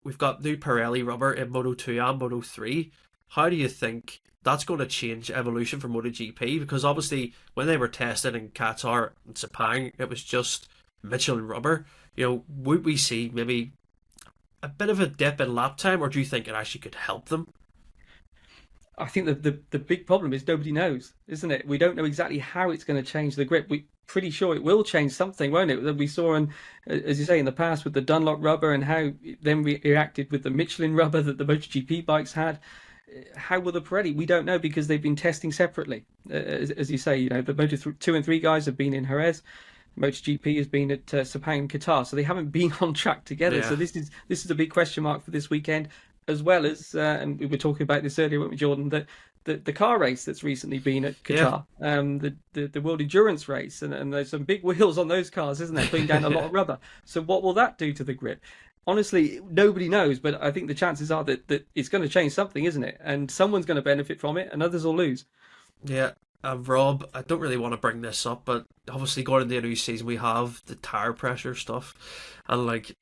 we've got new Pirelli rubber in Moto 2 and Moto 3. How do you think that's going to change evolution for MotoGP? Because obviously, when they were tested in Qatar and Sepang, it was just Michelin rubber. Would we see maybe a bit of a dip in lap time, or do you think it actually could help them? I think the big problem is nobody knows, isn't it? We don't know exactly how it's going to change the grip. We're pretty sure it will change something, won't it? That we saw, as you say, in the past with the Dunlop rubber and how it then reacted with the Michelin rubber that the MotoGP bikes had. How will the Pirelli? We don't know because they've been testing separately. As you say, the Moto 2 and 3 guys have been in Jerez. MotoGP has been at Sepang and Qatar, so they haven't been on track together. Yeah. So this is a big question mark for this weekend, as well as and we were talking about this earlier, weren't we, Jordan? That the car race that's recently been at Qatar, the World Endurance race, and there's some big wheels on those cars, isn't there? Putting down a lot of rubber. So what will that do to the grip? Honestly, nobody knows, but I think the chances are that it's going to change something, isn't it? And someone's going to benefit from it, and others will lose. Yeah. Rob, I don't really want to bring this up, but obviously going into a new season, we have the tire pressure stuff, and like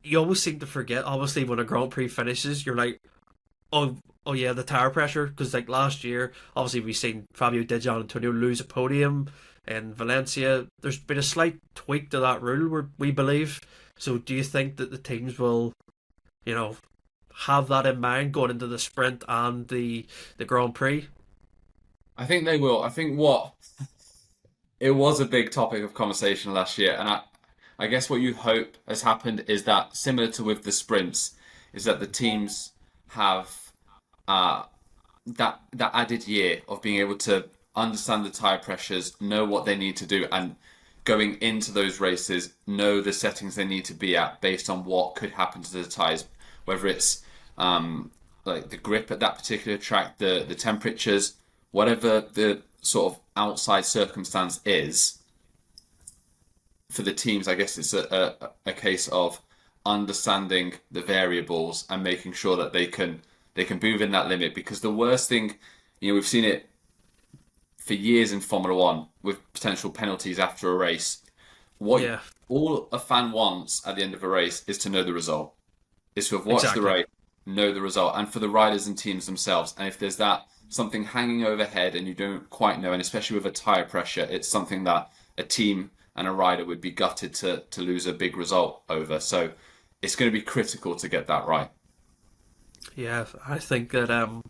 you always seem to forget. Obviously, when a Grand Prix finishes, you're like, oh yeah, the tire pressure, because like last year, obviously we've seen Fabio Di Giannantonio lose a podium in Valencia. There's been a slight tweak to that rule, we believe. So, do you think that the teams will, have that in mind going into the sprint and the Grand Prix? I think they will. I think it was a big topic of conversation last year, and I guess what you hope has happened is that, similar to with the sprints, is that the teams have that added year of being able to understand the tire pressures, know what they need to do, and going into those races, know the settings they need to be at based on what could happen to the tires, whether it's like the grip at that particular track, the temperatures, whatever the sort of outside circumstance is. For the teams, I guess it's a case of understanding the variables and making sure that they can move in that limit. Because the worst thing, we've seen it for years in Formula One with potential penalties after a race. All a fan wants at the end of a race is to know the result. Is to have watched the race, know the result, and for the riders and teams themselves. And if there's something hanging overhead and you don't quite know, and especially with a tyre pressure, it's something that a team and a rider would be gutted to lose a big result over. So it's going to be critical to get that right. Yeah, I think that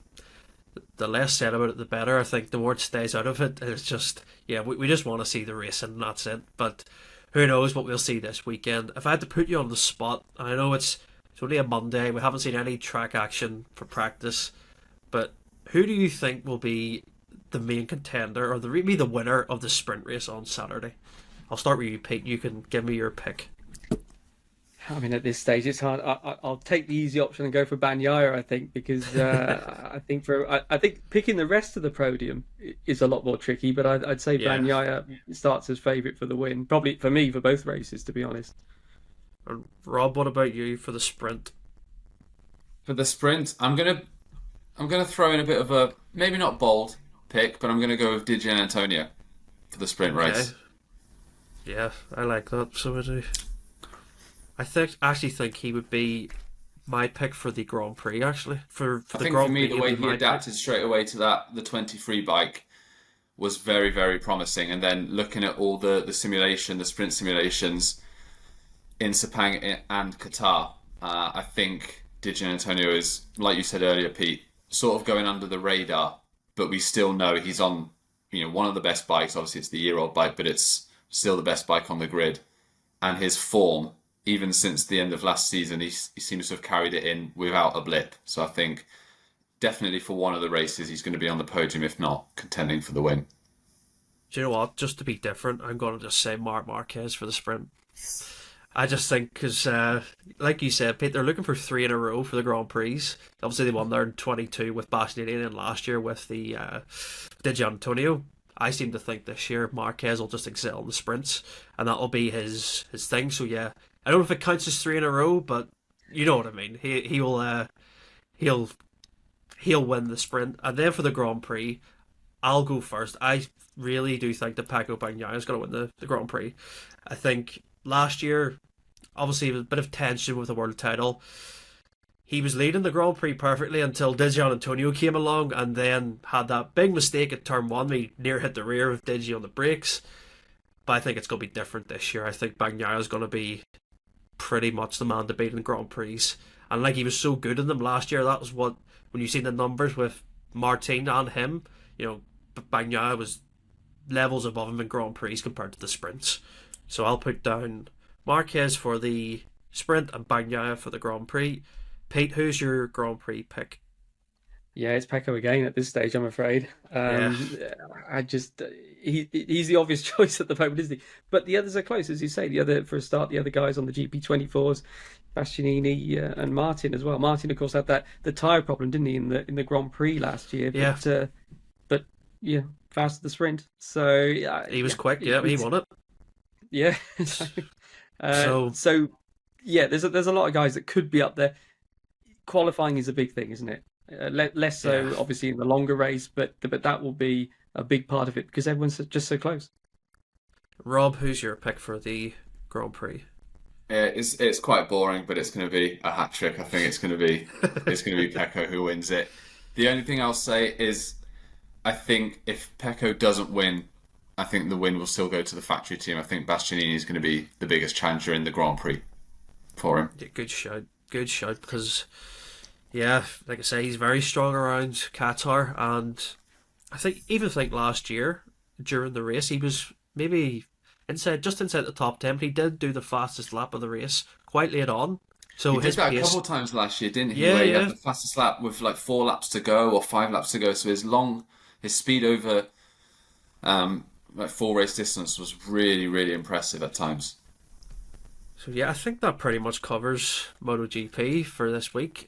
the less said about it, the better. I think the more it stays out of it, it's just, we just want to see the racing and that's it. But who knows what we'll see this weekend. If I had to put you on the spot, I know it's only a Monday, we haven't seen any track action for practice, but who do you think will be the main contender or maybe the winner of the sprint race on Saturday? I'll start with you, Pete. You can give me your pick. I mean, at this stage, it's hard. I'll take the easy option and go for Bagnaia, I think, because I think picking the rest of the podium is a lot more tricky. But I'd say Bagnaia starts as favourite for the win. Probably for me for both races, to be honest. And Rob, what about you for the sprint? For the sprint, I'm gonna throw in a bit of a maybe not bold pick, but I'm gonna go with Di Giannantonio for the sprint race. Yeah, I like that. So I do. I actually think he would be my pick for the Grand Prix. Actually, for the Grand Prix, the way he adapted straight away to the 23 bike was very, very promising. And then looking at all the simulation, the sprint simulations in Sepang and Qatar, I think Di Giannantonio is, like you said earlier, Pete, sort of going under the radar, but we still know he's on, one of the best bikes. Obviously, it's the year-old bike, but it's still the best bike on the grid. And his form, even since the end of last season, he seems to have carried it in without a blip. So I think definitely for one of the races, he's going to be on the podium, if not contending for the win. Do you know what? Just to be different, I'm going to just say Marc Marquez for the sprint. I just think because, like you said, Pete, they're looking for 3 in a row for the Grand Prix. Obviously, they won there in 22 with Bastianini and last year with the Di Giannantonio. I seem to think this year Marquez will just excel in the sprints, and that'll be his thing. So yeah, I don't know if it counts as 3 in a row, but you know what I mean. He'll win the sprint, and then for the Grand Prix, I'll go first. I really do think that Pecco Bagnaia is going to win the Grand Prix. I think last year, obviously, there was a bit of tension with the world title. he was leading the Grand Prix perfectly until Digi Antonio came along and then had that big mistake at turn 1. He near hit the rear of Digi on the brakes. But I think it's going to be different this year. I think Bagnaia is going to be pretty much the man to beat in Grand Prix. And like, he was so good in them last year, that was what, when you see the numbers with Martin and him, you know, Bagnaia was levels above him in Grand Prix compared to the sprints. So I'll put down Marquez for the sprint and Bagnaia for the Grand Prix. Pete, who's your Grand Prix pick? Yeah, it's Pecco again at this stage, I'm afraid. He's the obvious choice at the moment, isn't he? But the others are close, as you say. The other guys on the GP24s, Bastianini and Martin as well. Martin, of course, had the tyre problem, didn't he, in the Grand Prix last year? But yeah, fast at the sprint. So he was quick. Yeah, he won it. Yeah. So yeah, there's a lot of guys that could be up there. Qualifying is a big thing, isn't it? Less so, obviously, in the longer race, but that will be a big part of it because everyone's just so close. Rob, who's your pick for the Grand Prix? It's quite boring, but it's going to be a hat trick. I think it's going to be Pecco who wins it. The only thing I'll say is, I think if Pecco doesn't win, I think the win will still go to the factory team. I think Bastianini is going to be the biggest challenger in the Grand Prix for him. Yeah, good shout, because yeah, like I say, he's very strong around Qatar, and I think last year during the race he was maybe just inside the top 10, but he did do the fastest lap of the race quite late on. So he did that a couple of times last year, didn't he? Where he had the fastest lap with like 4 laps to go or 5 laps to go. So his speed over like full race distance was really, really impressive at times. So yeah, I think that pretty much covers MotoGP for this week.